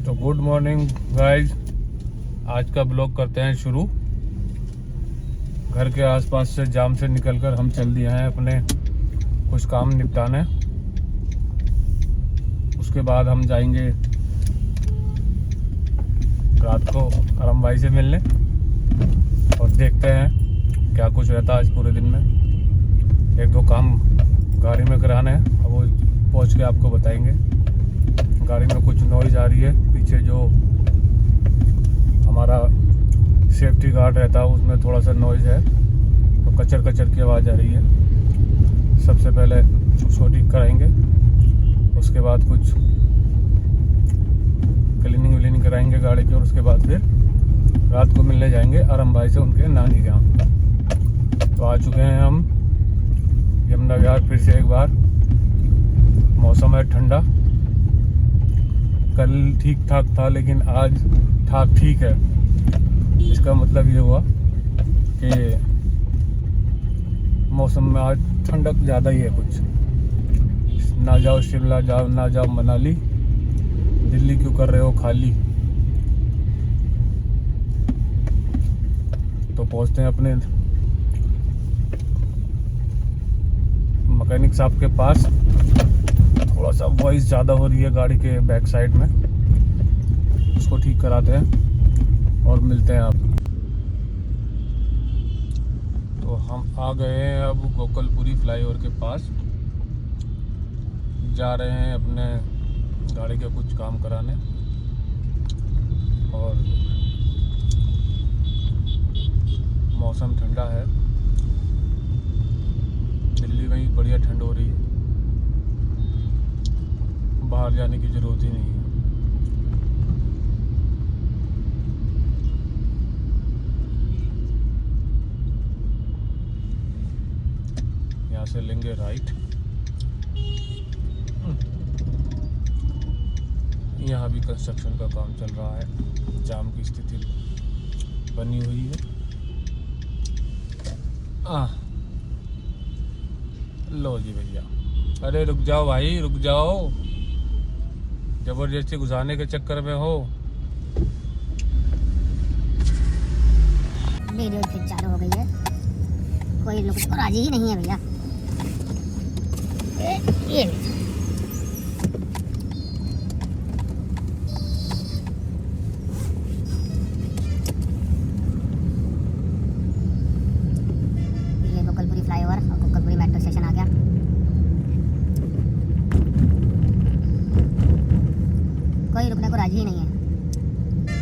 तो good morning guys, आज का ब्लॉग करते हैं शुरू। घर के आसपास से जाम से निकलकर हम चल दिए हैं अपने कुछ काम निपटाने। उसके बाद हम जाएंगे रात को आराम भाई से मिलने और देखते हैं क्या कुछ रहता है आज पूरे दिन में। एक दो काम गाड़ी में कराने हैं, अब वो पहुंच के आपको बताएंगे। गाड़ी में कुछ नॉइज़ आ रही है, पीछे जो हमारा सेफ्टी गार्ड रहता है उसमें थोड़ा सा नॉइज़ है, तो कचर कचर की आवाज़ आ रही है। सबसे पहले उसको ठीक कराएंगे, उसके बाद कुछ क्लीनिंग व्लीनिंग कराएंगे गाड़ी की, और उसके बाद फिर रात को मिलने जाएंगे आराम भाई से उनके नानी के यहाँ। तो आ चुके हैं हम यमुना विहार फिर से एक बार। मौसम है ठंडा, कल ठीक ठाक था लेकिन आज ठाक ठीक है। इसका मतलब ये हुआ कि मौसम में आज ठंडक ज़्यादा ही है कुछ। ना जाओ शिमला, जाओ ना जाओ मनाली, दिल्ली क्यों कर रहे हो खाली। तो पहुंचते हैं अपने मैकेनिक साहब के पास। थोड़ा सा वॉइस ज़्यादा हो रही है गाड़ी के बैक साइड में, उसको ठीक कराते हैं और मिलते हैं आप। तो हम आ गए हैं अब गोकलपुरी फ्लाईओवर के पास। जा रहे हैं अपने गाड़ी का कुछ काम कराने, और मौसम ठंडा है, दिल्ली में ही बढ़िया ठंड हो रही है, बाहर जाने की ज़रूरत ही नहीं है। यहाँ से लेंगे राइट। यहाँ भी कंस्ट्रक्शन का काम चल रहा है, जाम की स्थिति बनी हुई है। लो जी भैया, अरे रुक जाओ भाई, रुक जाओ, जबरदस्ती घुसाने के चक्कर में हो। वीडियो फिर चालू हो गई है, कोई लोग तो राजी ही नहीं है भैया। ये गोकलपुरी फ्लाईओवर और गोकलपुरी मेट्रो स्टेशन आ गया। कोई रुकने को राजी ही नहीं है,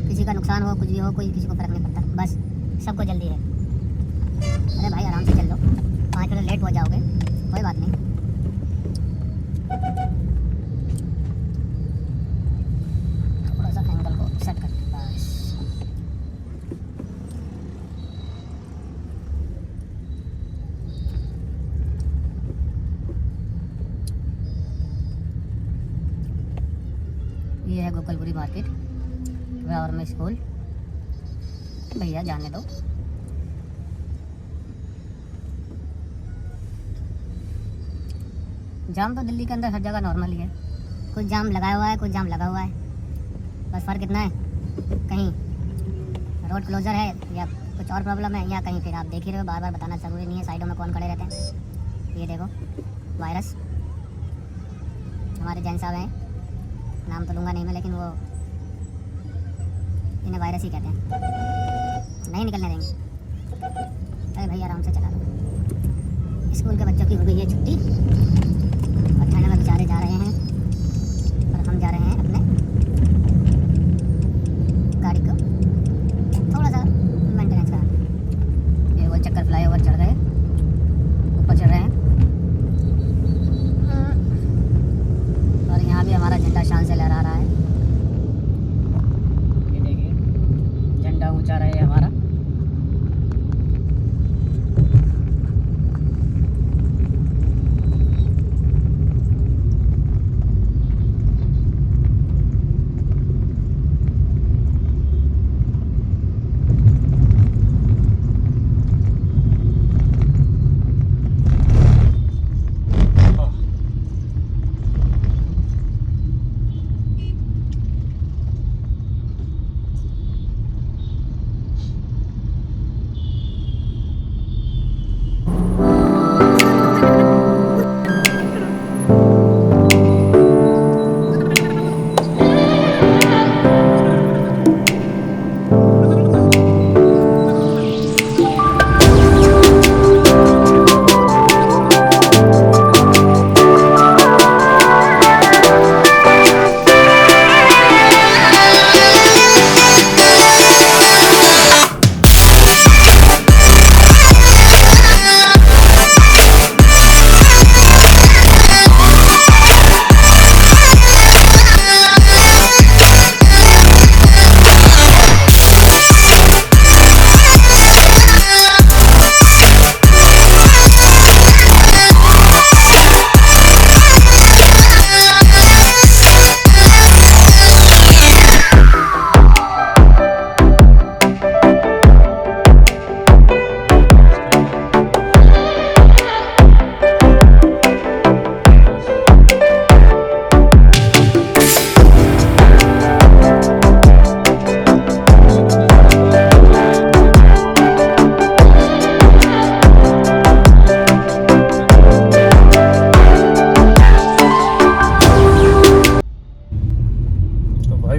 किसी का नुकसान हो कुछ भी हो, कोई किसी को फर्क नहीं पड़ता, बस सबको जल्दी है। अरे भाई आराम से चल लो, 5 मिनट लेट हो जाओगे, कोई बात नहीं। थोड़ा सा एंगल को सेट कर बस। ये है गोकलपुरी मार्केट, गवर्नमेंट स्कूल। भैया जाने दो। जाम तो दिल्ली के अंदर हर जगह नॉर्मल ही है, कुछ जाम लगाया हुआ है, कुछ जाम लगा हुआ है, बस फ़र्क इतना है कहीं रोड क्लोजर है या कुछ और प्रॉब्लम है, या कहीं फिर आप देख ही रहे हो, बार बार बताना ज़रूरी नहीं है साइडों में कौन खड़े रहते हैं। ये देखो वायरस, हमारे जैन साहब हैं, नाम तो लूँगा नहीं मैं, लेकिन वो इन्हें वायरस ही कहते हैं, नहीं निकलने देंगे। अरे भाई आराम से चला लो। स्कूल के बच्चों की हो गई है छुट्टी और ठंड में बेचारे जा रहे हैं, और हम जा रहे हैं अपने गाड़ी को थोड़ा सा मेंटेनेंस कराने। ये वो चक्कर फ्लाईओवर चढ़ गए, ऊपर चढ़ रहे हैं, और यहाँ भी हमारा झंडा शान से लहरा रहा है। ये देखिए झंडा ऊंचा रहे हमारा।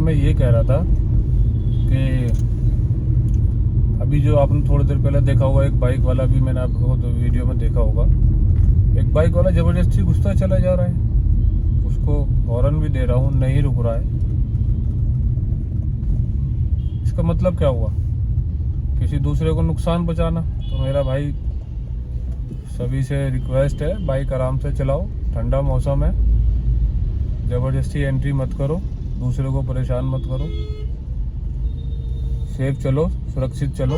मैं ये कह रहा था कि अभी जो आपने थोड़ी देर पहले देखा होगा, एक बाइक वाला भी मैंने आपको तो वीडियो में देखा होगा, एक बाइक वाला ज़बरदस्ती घुसता चला जा रहा है, उसको हॉर्न भी दे रहा हूँ, नहीं रुक रहा है। इसका मतलब क्या हुआ? किसी दूसरे को नुकसान पहुंचाना। तो मेरा भाई सभी से रिक्वेस्ट है, बाइक आराम से चलाओ, ठंडा मौसम है, ज़बरदस्ती एंट्री मत करो, दूसरे को परेशान मत करो, सेफ चलो, सुरक्षित चलो।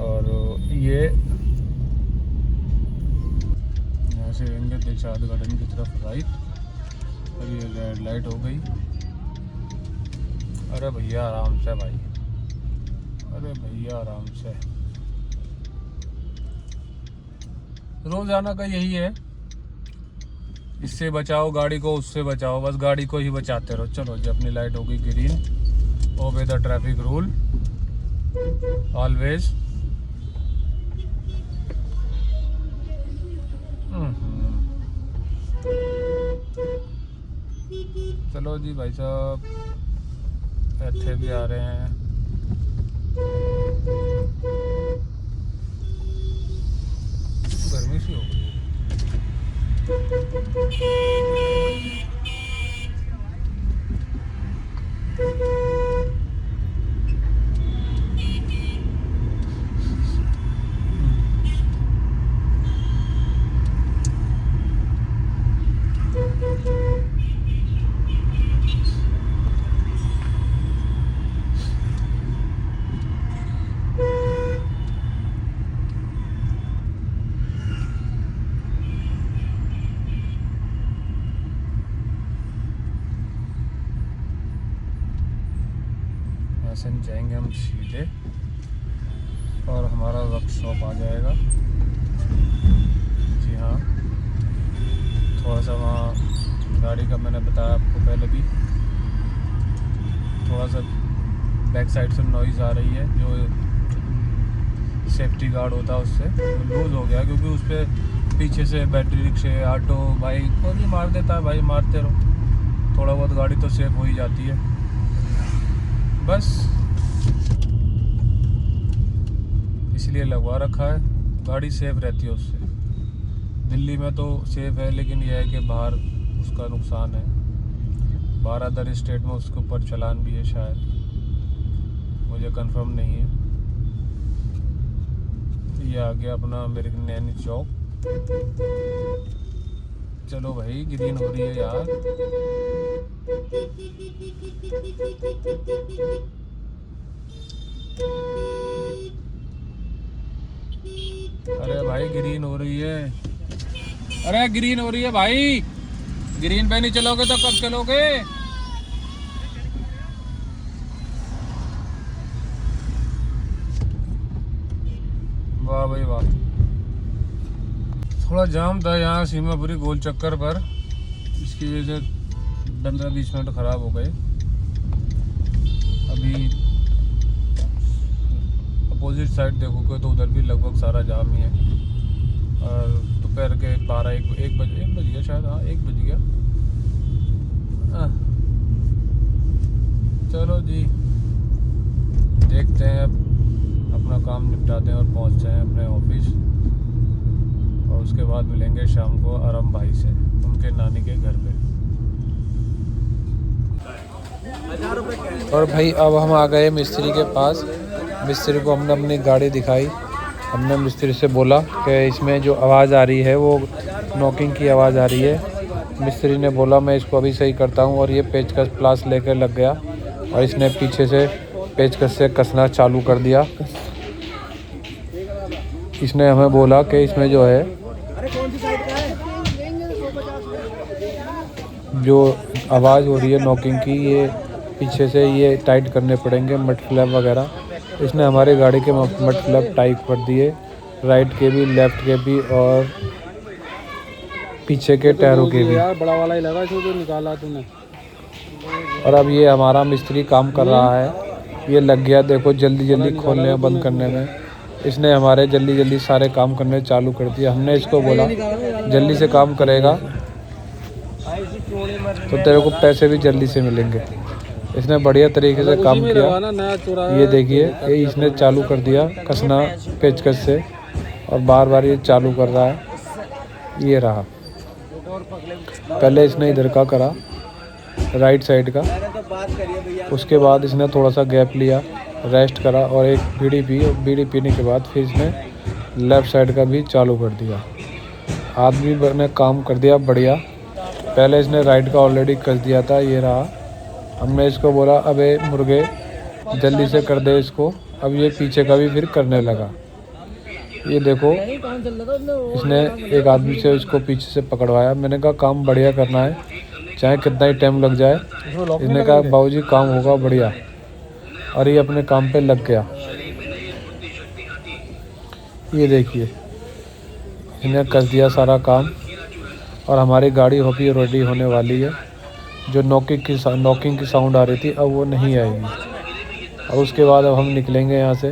और ये यहाँ से रहेंगे दिलशाद गार्डन की तरफ राइट, और ये रेड लाइट हो गई। अरे भैया आराम से भाई, अरे भैया आराम से। रोजाना का यही है, इससे बचाओ गाड़ी को, उससे बचाओ, बस गाड़ी को ही बचाते रहो। चलो जी, अपनी लाइट होगी green, obey the traffic rule always. चलो जी भाई साहब, इतने भी आ रहे हैं। गर्मी सी हो गई। से जाएंगे हम सीधे और हमारा वर्कशॉप आ जाएगा। जी हाँ, थोड़ा सा वहाँ गाड़ी का मैंने बताया आपको पहले भी, थोड़ा सा बैक साइड से नॉइज़ आ रही है, जो सेफ्टी गार्ड होता है उससे लूज़ हो गया, क्योंकक्योंकि उस पर पीछे से बैटरी रिक्शे, ऑटो, बाइक कोई भी मार देता है भाई, मारते रहो, थोड़ा बहुत गाड़ी तो सेफ हो ही जाती है बस, इसलिए लगवा रखा है। गाड़ी सेफ रहती है उससे। दिल्ली में तो सेफ है, लेकिन यह है कि बाहर उसका नुकसान है, बाहर अदर स्टेट में उसके ऊपर चालान भी है शायद, मुझे कंफर्म नहीं है। ये आ गया अपना मेरे नैनी चौक। चलो भाई, ग्रीन हो रही है यार। अरे भाई ग्रीन हो रही है, अरे ग्रीन हो रही है भाई, ग्रीन पे नहीं चलोगे तो कब चलोगे? वाह भाई वाह। थोड़ा जाम था यहाँ सीमापुरी गोल चक्कर पर, इसकी वजह से 15-20 मिनट ख़राब हो गए। अभी अपोजिट साइड देखोगे तो उधर भी लगभग सारा जाम ही है। और दोपहर के 1 बज गया शायद, हाँ 1 बज गया। चलो जी, देखते हैं, अब अपना काम निपटाते हैं और पहुंच जाएं अपने ऑफिस, और उसके बाद मिलेंगे शाम को आराम भाई से उनके नानी के घर पे। और भाई अब हम आ गए मिस्त्री के पास। मिस्त्री को हमने अपनी गाड़ी दिखाई। हमने मिस्त्री से बोला कि इसमें जो आवाज़ आ रही है वो नॉकिंग की आवाज़ आ रही है। मिस्त्री ने बोला मैं इसको अभी सही करता हूँ, और ये पेचकस प्लास लेकर लग गया, और इसने पीछे से पेचकस से कसना चालू कर दिया। इसने हमें बोला कि इसमें जो है जो आवाज़ हो रही है नॉकिंग की, ये पीछे से ये टाइट करने पड़ेंगे मड फ्लैप वगैरह। इसने हमारी गाड़ी के मड फ्लैप टाइट कर दिए, राइट के भी, लेफ्ट के भी, और पीछे के टायरों के भी। यार बड़ा वाला ही लगा जो निकाला तूने। और अब ये हमारा मिस्त्री काम कर रहा है, ये लग गया देखो जल्दी जल्दी खोलने बंद करने में। इसने हमारे जल्दी जल्दी सारे काम करने चालू कर दिया। हमने इसको बोला जल्दी से काम करेगा तो तेरे को पैसे भी जल्दी से मिलेंगे। इसने बढ़िया तरीके से काम किया। ये देखिए, ये इसने चालू कर दिया कसना पेचकस से और बार बार ये चालू कर रहा है। ये रहा, पहले इसने इधर का करा राइट साइड का, उसके बाद इसने थोड़ा सा गैप लिया, रेस्ट करा और एक बीड़ी पी। और बीड़ी पीने के बाद फिर इसने लेफ़्ट साइड का भी चालू कर दिया। आदमी ने काम कर दिया बढ़िया। पहले इसने राइट का ऑलरेडी कर दिया था। ये रहा, हमने इसको बोला अबे मुर्गे जल्दी से कर दे इसको। अब ये पीछे का भी फिर करने लगा। ये देखो, इसने एक आदमी से इसको पीछे से पकड़वाया। मैंने कहा काम बढ़िया करना है, चाहे कितना ही टाइम लग जाए। इसने कहा बाबूजी काम होगा बढ़िया, और ये अपने काम पे लग गया। ये देखिए, इन्हें कर दिया सारा काम और हमारी गाड़ी होगी रेडी होने वाली है। जो नॉकिंग की साउंड आ रही थी अब वो नहीं आएगी, और उसके बाद अब हम निकलेंगे यहाँ से।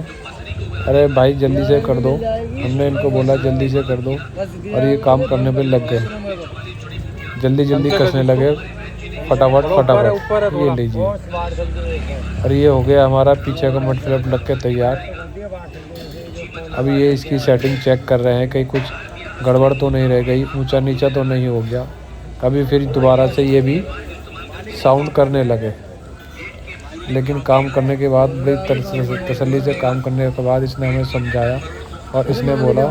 अरे भाई जल्दी से कर दो, हमने इनको बोला जल्दी से कर दो, और ये काम करने पे लग गए। जल्दी कसने लगे, फटाफट। ये लीजिए, और ये हो गया हमारा पीछे का मड फ्लैप लग के तैयार। अभी ये इसकी सेटिंग चेक कर रहे हैं, कहीं कुछ गड़बड़ तो नहीं रह गई, ऊंचा नीचा तो नहीं हो गया। अभी फिर दोबारा से ये भी साउंड करने लगे, लेकिन काम करने के बाद बड़ी तसल्ली से काम करने के बाद इसने हमें समझाया और इसने बोला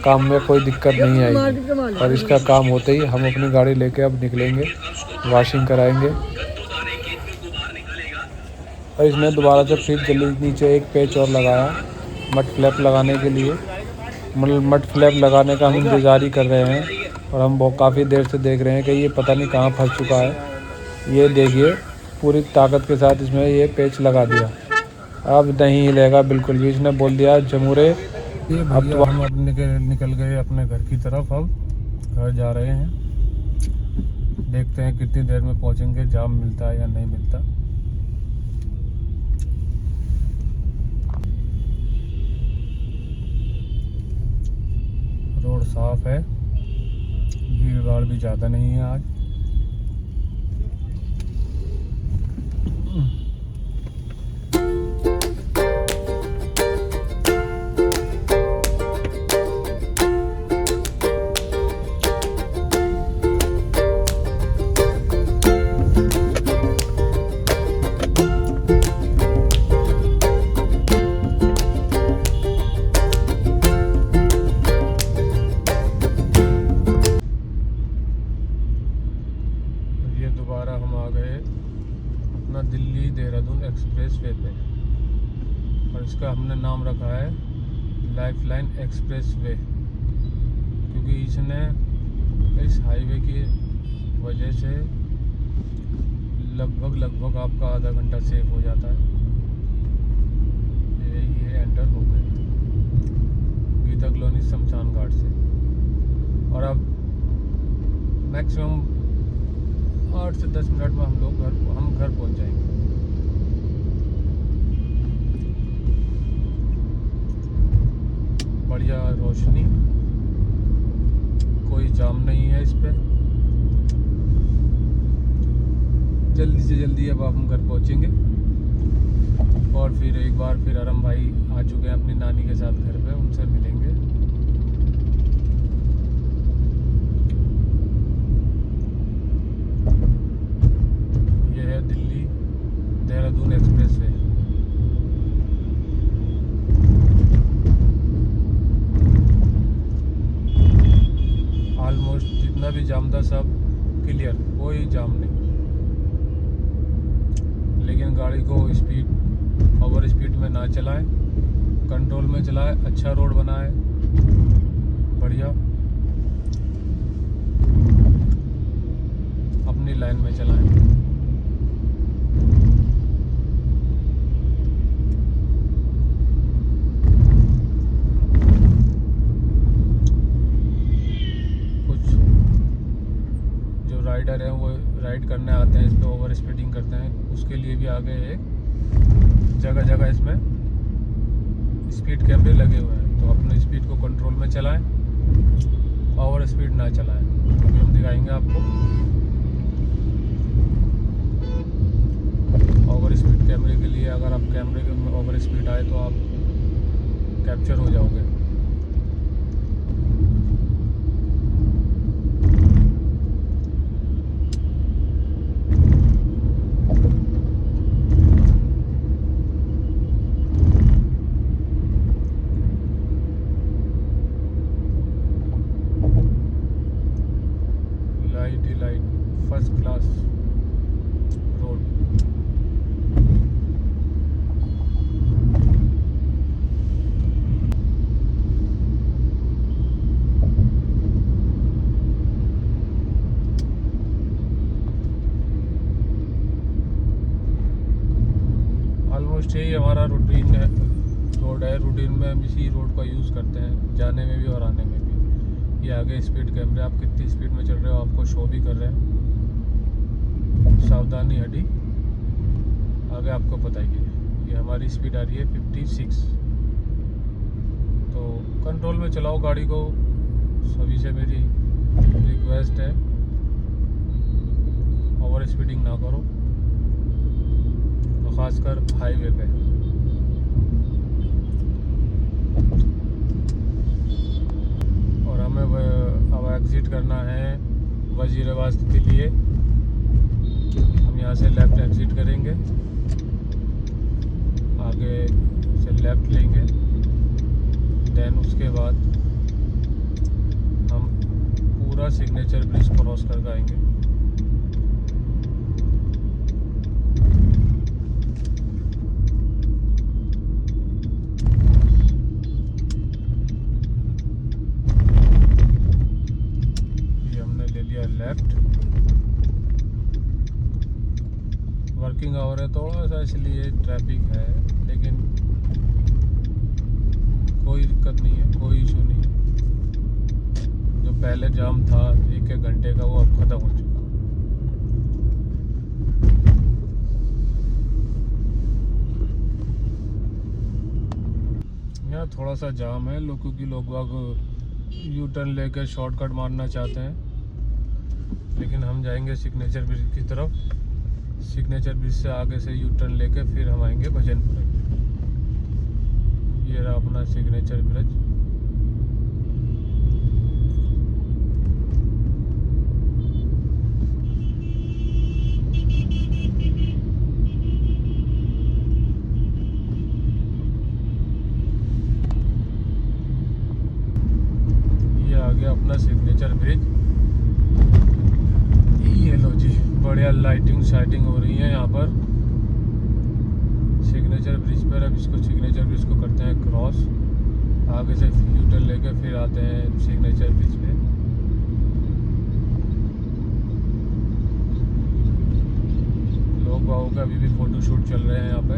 काम में कोई दिक्कत नहीं आएगी। और इसका काम होते ही हम अपनी गाड़ी लेके अब निकलेंगे, वॉशिंग कराएंगे। और इसने दोबारा से फिर जल्दी नीचे एक पेच और लगाया मड फ्लैप लगाने के लिए। मड फ्लैप लगाने का हम इंतज़ार ही कर रहे हैं, और हम बहुत काफ़ी देर से देख रहे हैं कि ये पता नहीं कहाँ फंस चुका है। ये देखिए, पूरी ताकत के साथ इसमें ये पेच लगा दिया। अब नहीं हिलेगा बिल्कुल भी। इसने बोल दिया जमूरे। अब तो हम अब निकल गए अपने घर की तरफ। अब घर जा रहे हैं, देखते हैं कितनी देर में पहुंचेंगे, जाम मिलता है या नहीं मिलता। रोड साफ है, भीड़ भाड़ भी ज़्यादा नहीं है आज। दोबारा हम आ गए अपना दिल्ली देहरादून एक्सप्रेस वे पे, और इसका हमने नाम रखा है लाइफलाइन एक्सप्रेस वे, क्योंकि इसने इस हाईवे की वजह से लगभग आपका आधा घंटा सेव हो जाता है। ये एंटर हो गए गीता कॉलोनी शमशान घाट से, और अब मैक्सिमम 8 से 10 मिनट में हम घर पहुंच जाएंगे। बढ़िया रोशनी, कोई जाम नहीं है इस पे। जल्दी से जल्दी अब हम घर पहुंचेंगे, और फिर एक बार फिर आरम भाई आ चुके हैं अपनी नानी के साथ घर पे, उनसे मिलेंगे। Delhi Dehradun express way. Almost जितना भी जाम था सब क्लियर, कोई जाम नहीं। लेकिन गाड़ी को ओवर स्पीड में ना चलाएं, कंट्रोल में चलाएं। अच्छा रोड बना है, बढ़िया, अपनी लाइन में चलाएं। राइडर हैं वो राइड करने आते हैं इस पे, ओवर स्पीडिंग करते हैं, उसके लिए भी आगे एक जगह इसमें स्पीड कैमरे लगे हुए हैं। तो अपने स्पीड को कंट्रोल में चलाएं, ओवर स्पीड ना चलाएं। अभी हम दिखाएंगे आपको। ओवर स्पीड आए तो आप कैप्चर हो जाओगे। लाइट ही light, first class road. Almost यही हमारा रूटीन है, रोड है। रूटीन में हम इसी रोड का यूज़ करते हैं, जाने में भी और आने में भी। ये आगे स्पीड कैमरे, आप कितनी स्पीड में चल रहे हो आपको शो भी कर रहे हैं। सावधानी हटी, आगे आपको बताइए। ये हमारी स्पीड आ रही है 56। तो कंट्रोल में चलाओ गाड़ी को, सभी से मेरी रिक्वेस्ट है। ओवर स्पीडिंग ना करो, खासकर हाईवे पे। और हमें अब एग्जिट करना है वजीराबाद के लिए। हम यहाँ से लेफ्ट एग्जिट करेंगे, आगे से लेफ्ट लेंगे, देन उसके बाद हम पूरा सिग्नेचर ब्रिज क्रॉस कर आएंगे। लेफ्ट, वर्किंग आवर है थोड़ा सा इसलिए ट्रैफिक है, लेकिन कोई दिक्कत नहीं है, कोई इशू नहीं है। जो पहले जाम था 1-1 घंटे का, वो अब ख़त्म हो चुका। यहाँ थोड़ा सा जाम है क्योंकि लोग बाग यू टर्न लेकर शॉर्टकट मारना चाहते हैं, लेकिन हम जाएंगे सिग्नेचर ब्रिज की तरफ। सिग्नेचर ब्रिज से आगे से यू टर्न लेके फिर हम आएंगे भजनपुर। ये रहा अपना सिग्नेचर ब्रिज। ये आ गया अपना सिग्नेचर ब्रिज। ये लो जी, बढ़िया लाइटिंग शाइटिंग हो रही है यहाँ पर सिग्नेचर ब्रिज पर। अब इसको सिग्नेचर ब्रिज को करते हैं क्रॉस, आगे से यू टर्न लेके फिर आते हैं सिग्नेचर ब्रिज पे। लोग बागों का अभी भी फोटो शूट चल रहे हैं यहाँ पे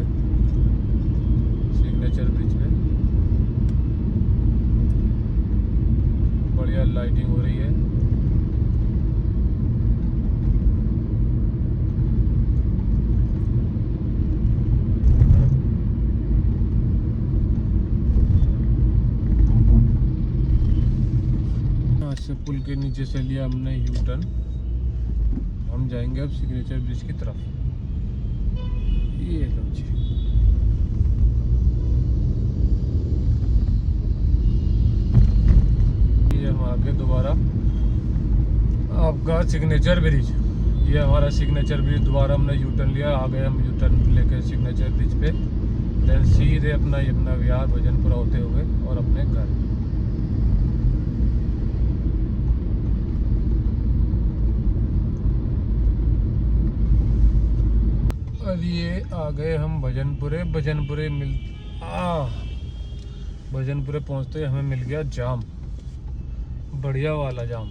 सिग्नेचर ब्रिज पे। बढ़िया लाइटिंग हो रही है। से पुल के नीचे से लिया हमने यू टर्न। हम जाएंगे अब सिग्नेचर ब्रिज की तरफ। ये लो जी, ये हम आगे दोबारा आपका सिग्नेचर ब्रिज। ये हमारा सिग्नेचर ब्रिज, दोबारा हमने यू टर्न लिया, आ गए हम यू टर्न लेकर सिग्नेचर ब्रिज पे। देन सीधे अपना यमुना विहार भजनपुरा होते हुए और अपने घर। और ये आ गए हम भजनपुरे। भजनपुरे पहुंचते हमें मिल गया जाम, बढ़िया वाला जाम।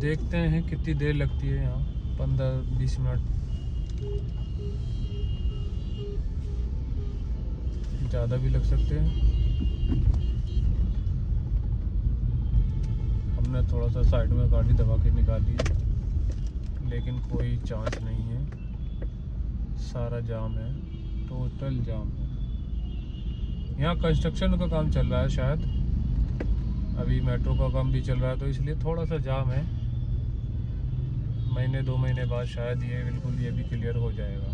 देखते हैं कितनी देर लगती है यहाँ, 15-20 मिनट, ज़्यादा भी लग सकते हैं। हमने थोड़ा सा साइड में गाड़ी दबा के निकाली, लेकिन कोई चांस नहीं है, सारा जाम है, टोटल जाम है। यहाँ कंस्ट्रक्शन का काम चल रहा है, शायद अभी मेट्रो का काम भी चल रहा है, तो इसलिए थोड़ा सा जाम है। महीने 2 महीने बाद शायद ये बिल्कुल ये भी क्लियर हो जाएगा।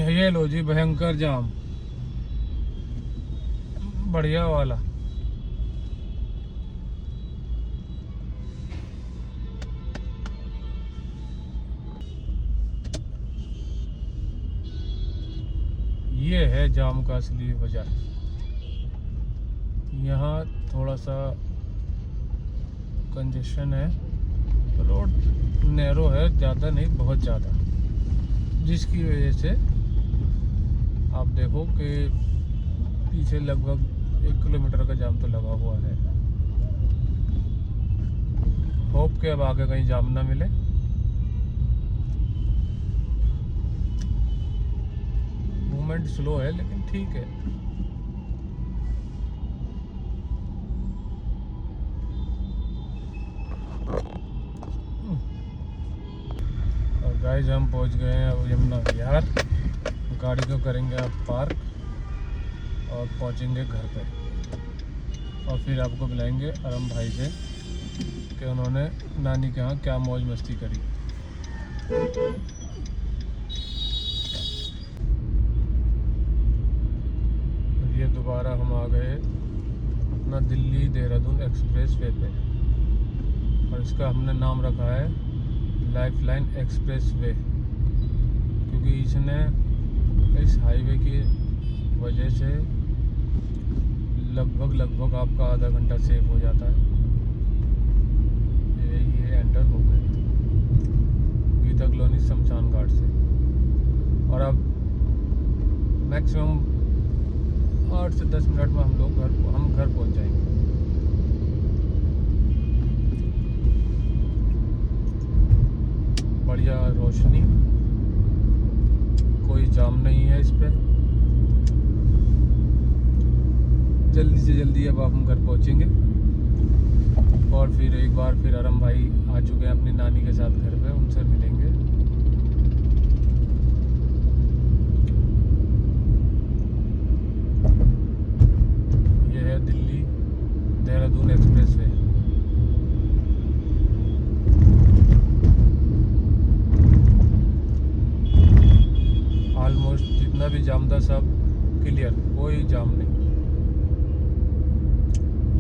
ये लो जी भयंकर जाम, बढ़िया वाला। ये है जाम का असली वजह। यहाँ थोड़ा सा कंजेशन है, रोड नैरो है, ज़्यादा नहीं बहुत ज़्यादा, जिसकी वजह से आप देखो कि पीछे लगभग 1 किलोमीटर का जाम तो लगा हुआ है। होप के अब आगे कहीं जाम ना मिले। मूवमेंट स्लो है लेकिन ठीक है। और गाइस हम पहुंच गए हैं अब यमुना विहार। गाड़ी को करेंगे आप पार्क और पहुंचेंगे घर पे, और फिर आपको बुलाएंगे अरम भाई से कि उन्होंने नानी के यहाँ क्या मौज मस्ती करी। ये दोबारा हम आ गए अपना दिल्ली देहरादून एक्सप्रेस वे पे, और इसका हमने नाम रखा है लाइफ लाइन एक्सप्रेस वे, क्योंकि इसने इस हाईवे की वजह से लगभग आपका आधा घंटा सेव हो जाता है। ये एंटर हो गए गीता कॉलोनी शमशान घाट से, और अब मैक्सिमम 8 से 10 मिनट में हम घर पहुंच जाएंगे। बढ़िया रोशनी, कोई जाम नहीं है इस पे। जल्दी से जल्दी अब हम घर पहुंचेंगे, और फिर एक बार फिर अरम भाई आ चुके हैं अपनी नानी के साथ घर पे, उनसे मिलेंगे। ये है Delhi Dehradun express way. Almost जितना भी जाम था सब क्लियर, कोई जाम नहीं।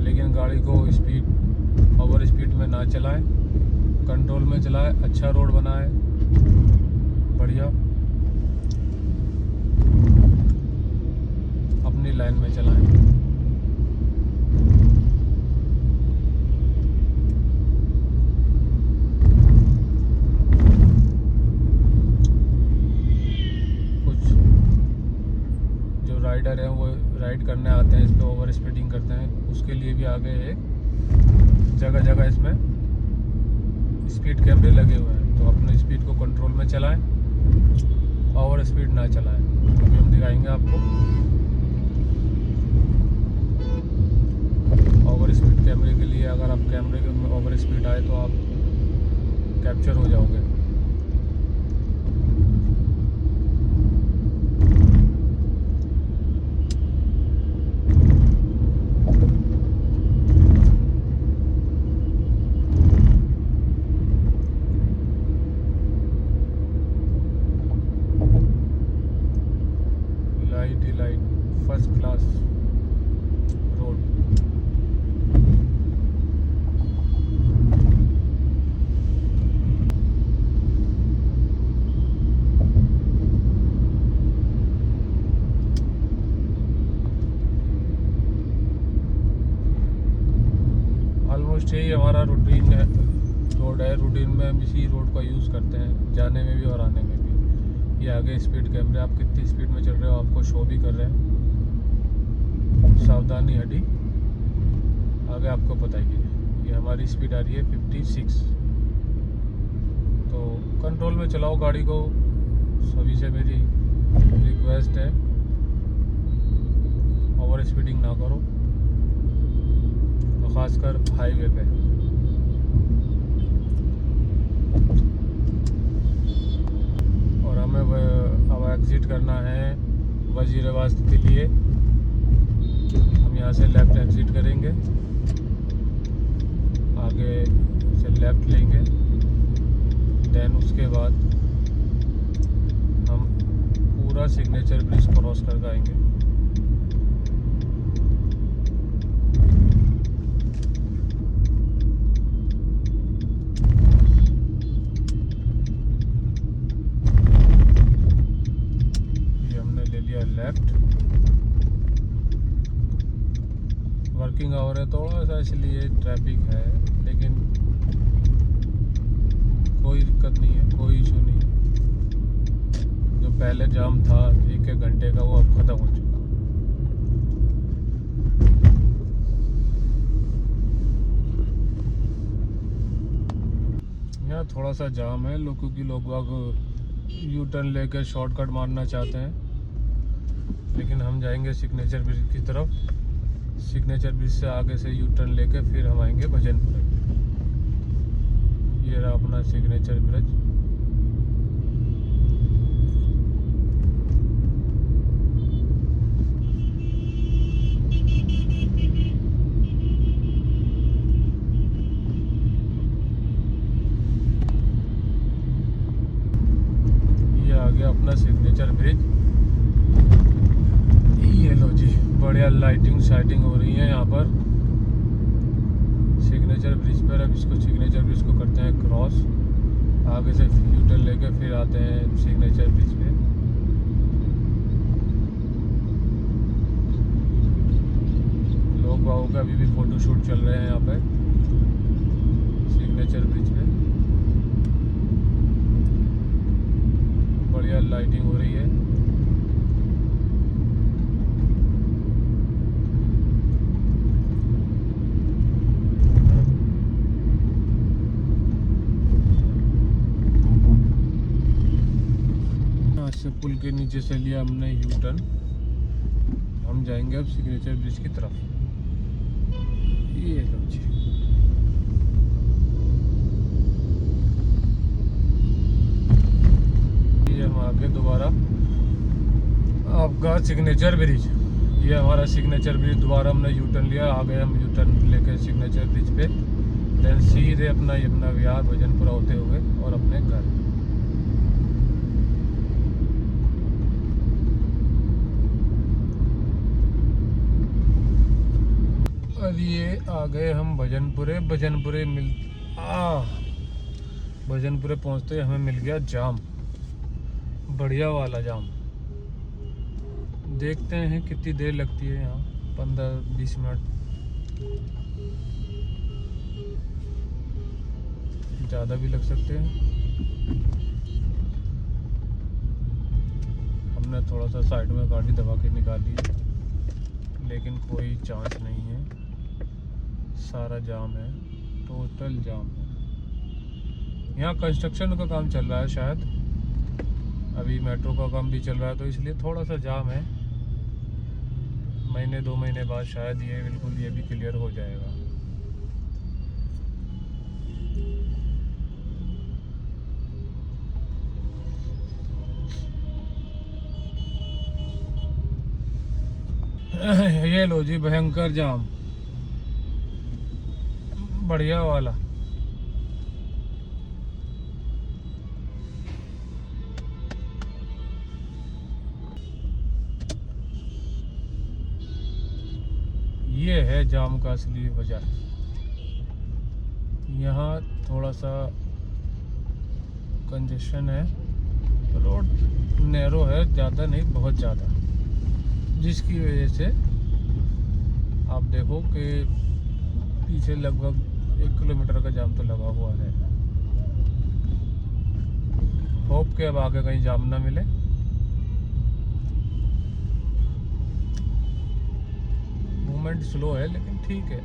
लेकिन गाड़ी को ओवर स्पीड में ना चलाएं, कंट्रोल में चलाएं। अच्छा रोड बना है, बढ़िया, अपनी लाइन में चलाएं। राइडर हैं वो राइड करने आते हैं इस पे, ओवर स्पीडिंग करते हैं, उसके लिए भी आगे एक जगह जगह इसमें स्पीड कैमरे लगे हुए हैं। तो अपने स्पीड को कंट्रोल में चलाएं, ओवर स्पीड ना चलाएं। अभी हम दिखाएंगे आपको ओवर स्पीड कैमरे के लिए। अगर आप कैमरे के ओवर स्पीड आए तो आप कैप्चर हो जाओगे। Light first class road. Almost यही हमारा रूटीन है, रोड है। रूटीन में हम इसी रोड का यूज़ करते हैं, जाने में भी और आने में भी। ये आगे स्पीड कैमरे आप कितनी स्पीड में चल रहे हो आपको शो भी कर रहे हैं। सावधानी हटी, आगे आपको बताइए। ये हमारी स्पीड आ रही है 56। तो कंट्रोल में चलाओ गाड़ी को, सभी से मेरी रिक्वेस्ट है, ओवर स्पीडिंग ना करो, तो खासकर हाईवे पे। और हमें अब एग्ज़िट करना है वजीराबाद के लिए। हम यहाँ से लेफ़्ट एग्ज़िट करेंगे, आगे से लेफ़्ट लेंगे, देन उसके बाद हम पूरा सिग्नेचर ब्रिज क्रॉस करके आएंगे। ये हमने ले लिया लेफ़्ट। वर्किंग आवर है थोड़ा सा, इसलिए ट्रैफिक है, लेकिन कोई दिक्कत नहीं है, कोई इशू नहीं है। जो पहले जाम था 1-1 घंटे का, वो अब ख़त्म हो चुका। यहाँ थोड़ा सा जाम है लोग, क्योंकि लोग बाग यू टर्न लेकर शॉर्टकट मारना चाहते हैं, लेकिन हम जाएंगे सिग्नेचर ब्रिज की तरफ। सिग्नेचर ब्रिज से आगे से यू टर्न लेकर फिर हम आएंगे भजनपुर। ये रहा अपना सिग्नेचर ब्रिज। ये आ गया अपना सिग्नेचर ब्रिज। ये लो जी, बढ़िया लाइटिंग शाइटिंग हो रही है यहाँ पर सिग्नेचर ब्रिज पर। अब इसको सिग्नेचर ब्रिज को करते हैं क्रॉस, आगे से यू टर्न लेके फिर आते हैं सिग्नेचर ब्रिज पे। लोग बागों का अभी भी फोटो शूट चल रहे हैं यहाँ पे सिग्नेचर ब्रिज पे। बढ़िया लाइटिंग हो रही है। पुल के नीचे से लिया हमने यू टर्न। हम जाएंगे अब सिग्नेचर ब्रिज की तरफ। ये लो जी, ये हम आगे दोबारा आपका सिग्नेचर ब्रिज। ये हमारा सिग्नेचर ब्रिज, दोबारा हमने यू टर्न लिया, आ गए हम यू टर्न लेकर सिग्नेचर ब्रिज पे। देन सीधे अपना यमुना विहार भजनपुरा होते हुए और अपने घर। और ये आ गए हम भजनपुरे। भजनपुरे पहुंचते हमें मिल गया जाम, बढ़िया वाला जाम। देखते हैं कितनी देर लगती है यहाँ, 15-20 मिनट, ज़्यादा भी लग सकते हैं। हमने थोड़ा सा साइड में गाड़ी दबा के निकाली, लेकिन कोई चांस नहीं है। सारा जाम है, टोटल जाम है। यहाँ कंस्ट्रक्शन का काम चल रहा है, शायद अभी मेट्रो का काम भी चल रहा है, तो इसलिए थोड़ा सा जाम है। महीने 2 महीने बाद शायद ये बिल्कुल ये भी क्लियर हो जाएगा। ये लो जी, भयंकर जाम, बढ़िया वाला। ये है जाम का असली वजह। यहाँ थोड़ा सा कंजेशन है, रोड नैरो है, ज़्यादा नहीं बहुत ज़्यादा, जिसकी वजह से आप देखो कि पीछे लगभग 1 किलोमीटर का जाम तो लगा हुआ है। होप के अब आगे कहीं जाम ना मिले। मूवमेंट स्लो है लेकिन ठीक है।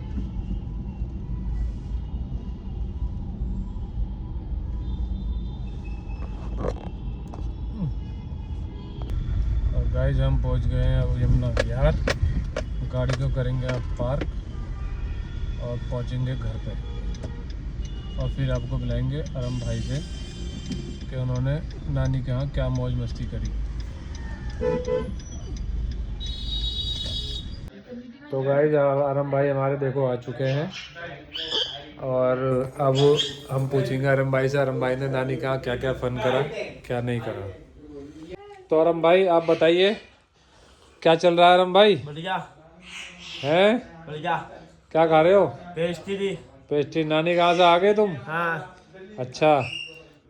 और गाइस हम पहुंच गए हैं अब यमुना विहार। गाड़ी को करेंगे आप पार्क और पहुंचेंगे घर पे, और फिर आपको बुलाएंगे अरम भाई से कि उन्होंने नानी के यहाँ क्या मौज मस्ती करी। तो गाइस आरम भाई हमारे देखो आ चुके हैं और अब हम पूछेंगे आरम भाई से, आरम भाई ने नानी कहा क्या क्या फन करा क्या नहीं करा। तो आरम भाई आप बताइए क्या चल रहा है आरम भाई? बढ़िया हैं बढ़िया। क्या खा रहे हो? पेस्ट्री। पेस्ट्री। नानी कहाँ से आ गए तुम? हाँ अच्छा,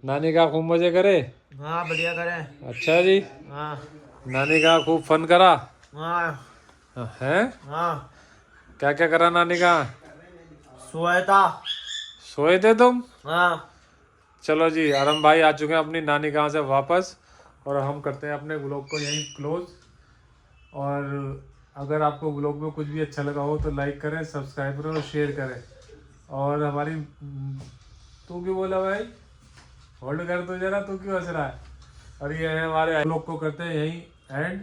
नानी का खूब मजे करे? हाँ बढ़िया करें। अच्छा जी, हाँ नानी का खूब फन करा हाँ हैं? हाँ। क्या क्या करा नानी का? सोया था। सोए थे तुम? हाँ चलो जी, आरम भाई आ चुके हैं अपनी नानी कहाँ से वापस और हम करते हैं अपने व्लॉग को यहीं क्लोज। और अगर आपको व्लॉग में कुछ भी अच्छा लगा हो तो लाइक करें, सब्सक्राइब करें और शेयर करें। और हमारी तू क्यों बोला भाई? होल्ड कर तो जरा, तू क्यों हंस रहा है? और ये है हमारे व्लॉग को करते हैं यहीं एंड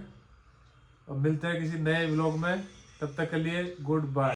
और मिलते हैं किसी नए व्लॉग में। तब तक के लिए गुड बाय।